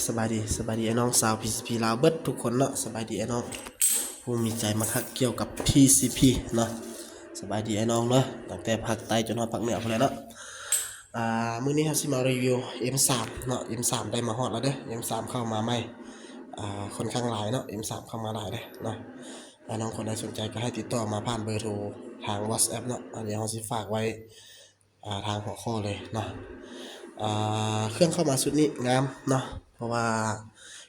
สบายดีไอ้น้องสาว PCP ลาวเบิดทุกคนเนาะสบายดีไอ้น้องผู้มีใจมาคักเกี่ยวกับ PCP เนาะสบายดีไอ้น้องเนาะตั้งแต่ภาคใต้จนฮอดภาคเหนือพุ่นแหละเนาะมื้อนี้เราสิมารีวิว M3 เนาะ M3 ได้มาฮอดแล้วเด้อ M3 เข้ามาใหม่ค่อนข้างหลายเนาะ M3 เข้ามาหลายเด้อเนาะถ้าน้องคนใดสนใจก็ให้ติดต่อมาผ่านเบอร์โทรทาง WhatsApp เนาะเดี๋ยวเราสิฝากไว้ทางหัวข้อเลยเนาะเครื่องเข้ามาชุดนี้งามเนาะเพราะว่า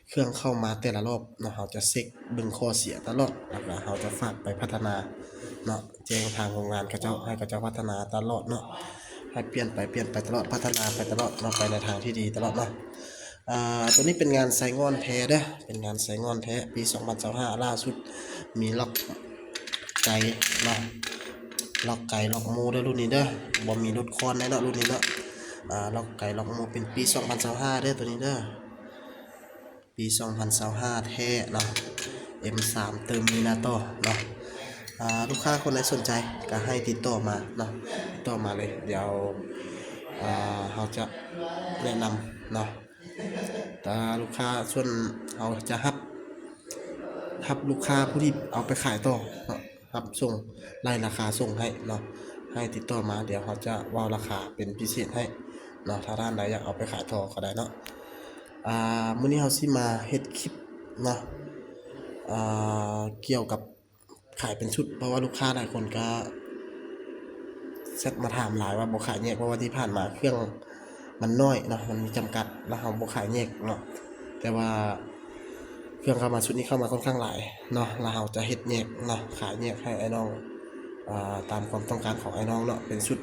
เครื่องเข้ามาแต่ละรอบเนาะเราจะเช็คดึงข้อเสียตลอดแล้วก็เราจะฝากไปพัฒนาเนาะแจ้งทางโรงงานเขาเจ้าให้เขาเจ้าพัฒนาตลอดเนาะให้เปลี่ยนไปตลอดพัฒนาไปตลอดเนาะไปในทางที่ดีตลอดเนาะตัวนี้เป็นงานไซงอนแท้เด้อเป็นงานไซงอนแท้ปี2025ล่าสุดมีล็อกไก่เนาะล็อกไก่ล็อกมูเด้อรุ่นนี้เด้อบ่มีรถคอนแน่เนาะรุ่นนี้เนาะล็อกไก่ล็อกมูเป็นปี2025เด้อตัวนี้เด้อปี2025แท้เนาะ M3 เติมมีนาโต้เนาะลูกค้าคนไหนสนใจก็ให้ติดต่อมาเนาะติดต่อมาเลยเดี๋ยวเราจะแนะนำเนาะแต่ลูกค้าส่วนเราจะรับลูกค้าผู้ที่เอาไปขายต่อเนาะรับส่งไล่ราคาส่งให้เนาะให้ติดต่อมาเดี๋ยวเขาจะว่าราคาเป็นพิเศษให้เนาะถ้าท่านใดอยากเอาไปขายต่อก็ได้เนาะมื้อนี้เราสิมาเฮ็ดคลิปเนาะเกี่ยวกับขายเป็นชุดเพราะว่าลูกค้าหลายคนก็แซดมาถามหลายว่าบ่ขายแยกเพราะว่าที่ผ่านมาเครื่องมันน้อยเนาะมันมีจำกัดแล้วเราบ่ขายแยกเนาะแต่ว่าเครื่องเข้ามาชุดนี้เข้ามาค่อนข้างหลายเนาะแล้วเราจะเฮ็ดแยกเนาะขายแยกให้ไอ้น้องตามความต้องการของไอ้น้องเนาะเป็นชุด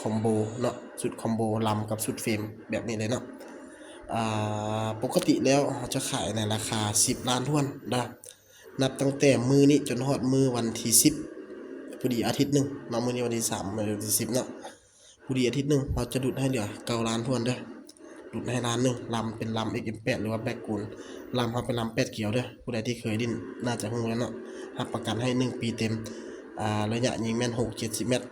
คอมโบเนาะชุดคอมโบลำกับชุดเฟรมแบบนี้เลยเนาะปกติแล้วเราจะขายในราคา10ล้านถ้วนนะนับตั้งแต่มื้อนี้จนฮอดมื้อวันที่10พอดีอาทิตย์นึงเนาะมื้อนี้วันที่3มื้อที่10เนาะพอดีอาทิตย์นึงเราจะดุดให้เหลือ9ล้านถ้วนเด้อดุดให้ล้านนึงลำเป็นลำ XM8 หรือว่าแบ็คกูลลำเฮาเป็นลำ8เขียวเด้อผู้ใดที่เคยดิ้นน่าจะฮู้แล้วเนาะรับประกันให้1ปีเต็มระยะยิงแม่น6-70 เมตร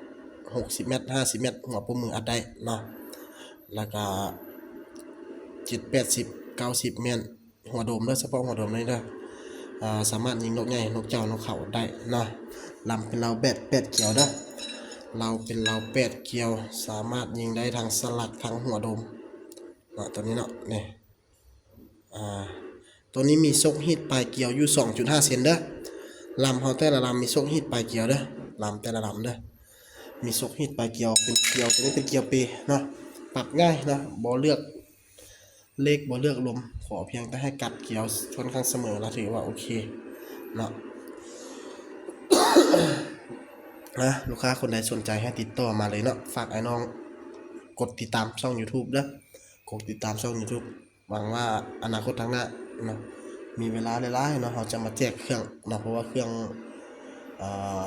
60 เมตร50 เมตรหัวปุ่มมืออัดได้เนาะแล้วก็70-90 เมตรหัวโดมเด้อเฉพาะหัวโดมเลยเด้อสามารถยิงนกใหญ่นกเจ้านกเขาได้เนาะลำเป็นเรา8เขียวเด้อเราเป็นเรา8เขียวสามารถยิงได้ทั้งสลักทั้งหัวโดมเนาะตัวนี้เนาะนี่ตัวนี้มีซกฮีทปลายเกี่ยวอยู่ 2.5 เซนเด้อลำเฮาแต่ละลำมีซกฮีทปลายเกี่ยวเด้อลำแต่ละลำเด้อมีซกฮีทปลายเกี่ยวเป็นเกี่ยวตัวนี้เป็นเกี่ยวเปเนาะปรับง่ายนะบ่เลือกเลขบ่เลือกลมขอเพียงแต่ให้กัดเกี่ยวค่อนข้างเสมอแล้วถือว่าโอเคเนาะ นะลูกค้าคนใดสนใจให้ติดต่อมาเลยเนาะฝากไอ้น้องกดติดตามช่อง YouTube เด้อกดติดตามช่อง YouTube หวังว่าอนาคตข้างหน้าเนาะมีเวลาหลายๆเนาะเราจะมาแจกเครื่องเนาะเพราะว่าเครื่อง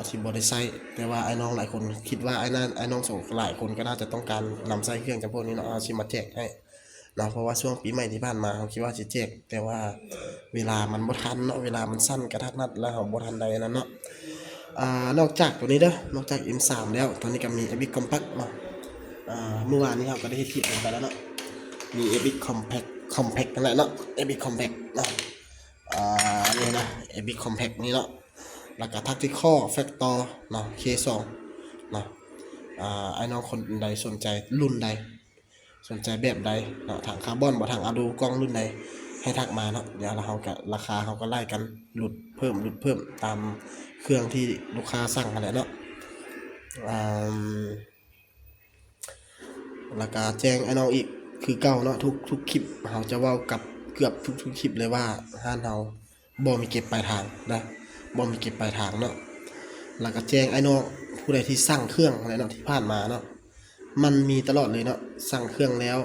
ที่บ่ได้ใช้แต่ว่าไอ้น้องหลายคนคิดว่าไอ้น้องหลายคนก็น่าจะต้องการนำใช้เครื่องจำพวกนี้เนาะสิมาแจกให้เนาะเพราะว่าช่วงปีใหม่ที่ผ่านมาเขาคิดว่าสิแจกแต่ว่าเวลามันบ่ทันเนาะเวลามันสั้นกระทัดรัดแล้วเราบ่ทันใดนั้นเนาะนอกจากตัวนี้เด้อนอกจาก M3 แล้วตอนนี้ก็มี Epic Compact เนาะเมื่อวานนี้เราก็ได้เฮ็ดคลิปไปแล้วเนาะมี Epic Compact นั่นแหละเนาะ Epic Compact เนาะนี่นะ Epic Compact นี่เนาะแล้วก็ Tactical Factor เนาะ K2 เนาะไอ้น้องคนใดสนใจรุ่นใดสนใจแบบใดเนาะถังคาร์บอนบ่ถังอะดูกล้องรุ่นใดให้ทักมาเนาะเดี๋ยวเราก็ราคาเขาก็ไล่กันหลุดเพิ่มตามเครื่องที่ลูกค้าสั่งกันแหละเนาะแล้วก็แจ้งไอ้น้องอีกคือเก่าเนาะทุกคลิปเราจะเว้ากับเกือบทุกคลิปเลยว่าห้านเราบ่มีเก็บปลายทางนะบ่มีเก็บปลายทางเนาะแล้วก็แจ้งไอ้น้องผู้ใดที่สั่งเครื่องอะไรเนาะที่ผ่านมาเนาะมันมีตลอดเลยเนาะสั่งเครื่องแล้ว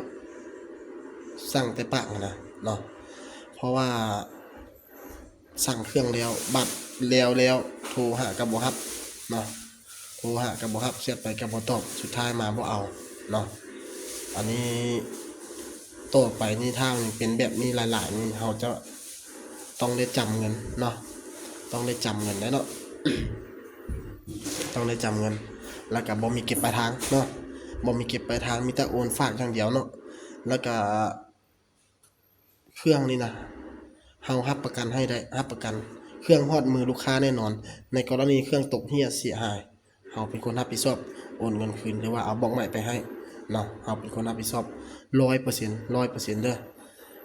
สั่งแต่ปากนะเนาะเพราะว่าสั่งเครื่องแล้วบัตรแล้วโทรหากับบ่รับเนาะโทรหากับบ่รับเสียไปกับบ่ตอบสุดท้ายมาบ่เอาเนาะอันนี้ต่อไปนี่ถ้ามันเป็นแบบนี้หลายๆนี่เราจะต้องได้จำเงินเนาะต้องได้จำเงินเนาะ ต้องได้จำเงินแล้วก็บ่มีเก็บปลายทางเนาะบ่มีเก็บปลายทางมีแต่โอนฝากอย่างเดียวเนาะแล้วก็ เครื่องนี่นะเฮารับประกันให้ได้รับประกันเครื่องฮอดมือลูกค้าแน่นอนในกรณีเครื่องตกเหี่ยเสียหายเฮาเป็นคนรับผิดชอบโอนเงินคืนหรือว่าเอาบล็อกใหม่ไปให้เนาะเฮาเป็นคนรับผิดชอบ 100% เด้อ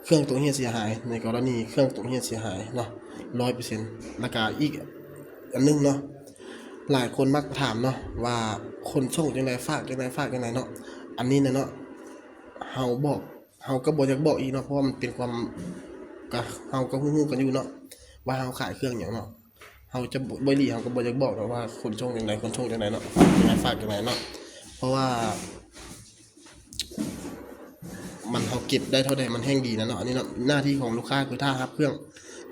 เครื่องตกเหี่ยเสียหายในกรณีเครื่องตกเหี่ยเสียหายเนาะ 100% แล้วก็อีกอันนึงเนาะหลายคนมักถามเนาะว่าคนส่งจังได๋ฝากจังไดเนาะอันนี้นะเนาะเฮาก็บ่อยากบอกอีกเนาะเพราะว่ามันเป็นความก็เฮาก็ฮู้ๆกันอยู่เนาะว่าเฮาขายเครื่องหยังเนาะเฮาจะบ่ดีเฮาก็บ่อยากบอกหรอกว่าคนส่งจังไดเนาะจังไดฝากจังไดเนาะเพราะว่ามันเฮาเก็บได้เท่าใดมันแฮ่งดีนะเนาะอันนี้เนาะหน้าที่ของลูกค้าคือถ้ารับเครื่อง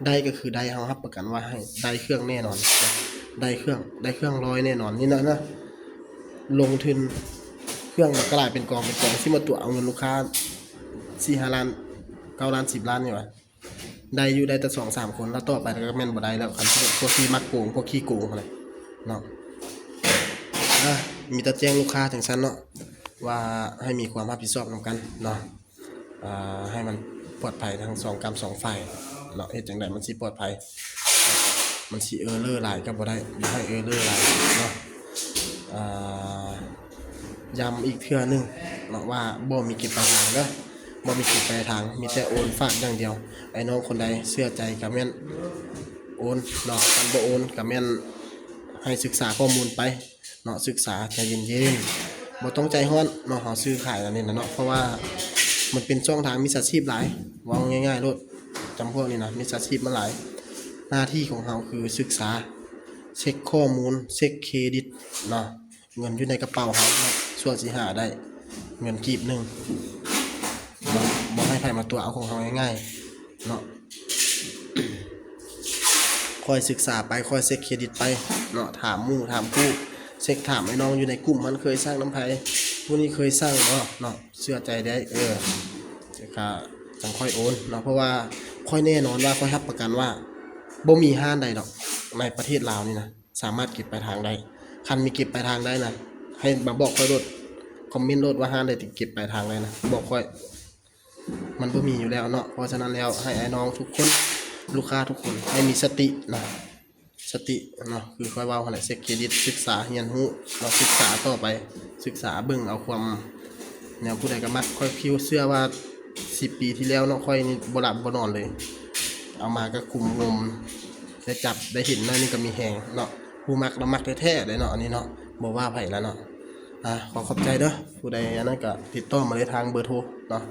ได้ก็คือได้เฮารับประกันว่าให้ได้เครื่องแน่นอนนะได้เครื่อง100แน่นอนนี่นะลงทุนเครื่องมันกลายเป็นกองสิมาตัวเอาเงินลูกค้า4-5 ล้าน9 ล้าน10 ล้านนี่วะได้อยู่ได้แต่ 2-3 คนแล้วต่อไปก็แม่นบ่ได้แล้วคันพวกที่มักโกงพวกขี้โกงอะไรเนาะมีแต่แจ้งลูกค้าจังซั่นเนาะว่าให้มีความรับผิดชอบนํกันเนาะให้มันปลอดภัยทั้ง2กรรม2ฝ่ายเนาะเฮ็ดจังได๋มันสิปลอดภัยมันสิเลอร์หลายก็บ่ได้อย่าให้เลอร์หลายเนาะย้ำอีกเทื่อนึงเนาะว่าบ่มีเก็บปลายทางเด้อบ่มีเก็บปลายทางมีแต่โอนฝากอย่างเดียวไอ้น้องคนใดเชื่อใจก็แม่นโอนเนาะคันบ่โอนก็แม่นให้ศึกษาข้อมูลไปเนาะศึกษาใจเย็นๆบ่ต้องใจร้อนเนาะเฮาซื้อขายอันนี้นะเนาะเพราะว่ามันเป็นช่องทางมิจฉาชีพหลายเว้าง่ายๆโลดจำพวกนี้นะมิจฉาชีพมันหลายหน้าที่ของเฮาคือศึกษาเช็คข้อมูลเช็คเครดิตเนาะเงินอยู่ในกระเป๋าเฮาเนาะส่วนสิหาได้เงินกีบนึงบ่ให้ไผมาตัวเอาของเฮาง่ายๆเนาะค่อยศึกษาไปค่อยเช็คเครดิตไปเนาะถามหมู่ถามผู้เช็คถามไอ้น้องอยู่ในกลุ่มมันเคยสร้างน้ำไผผู้นี้เคยสร้างบ่เนาะเชื่อใจได้จะก็จังค่อยโอนเนาะเพราะว่าค่อยแน่นอนว่าค่อยรับประกันว่าบ่มีห้านใดดอกในประเทศลาวนี่นะสามารถเก็บปลายทางได้คันมีเก็บปลายทางได้นะให้มาบอกค่อยโลดคอมเมนต์โลดว่าห้านใดที่เก็บปลายทางได้นะบอกค่อยมันบ่มีอยู่แล้วเนาะเพราะฉะนั้นแล้วให้ไอ้น้องทุกคนลูกค้าทุกคนให้มีสตินะสติเนาะคือค่อยเว้าหั่นแหละเช็คเครดิตศึกษาเรียนรู้เราศึกษาต่อไปศึกษาเบิ่งเอาความแนวผู้ใดก็มักค่อยคิวเชื่อว่า10 ปีที่แล้วเนาะค่อยนี่บ่หลับบ่นอนเลยเอามาก็คุมงมได้จับได้เห็นน้อยนี่ก็มีแฮงเนาะผู้มักแล้วมักแท้ๆเลยเนาะอันนี้เนาะบ่ว่าไผแล้วเนาะขอขอบใจเด้อผู้ใดอันนั้นก็ติดต่อมาในทางเบอร์โทรเนาะ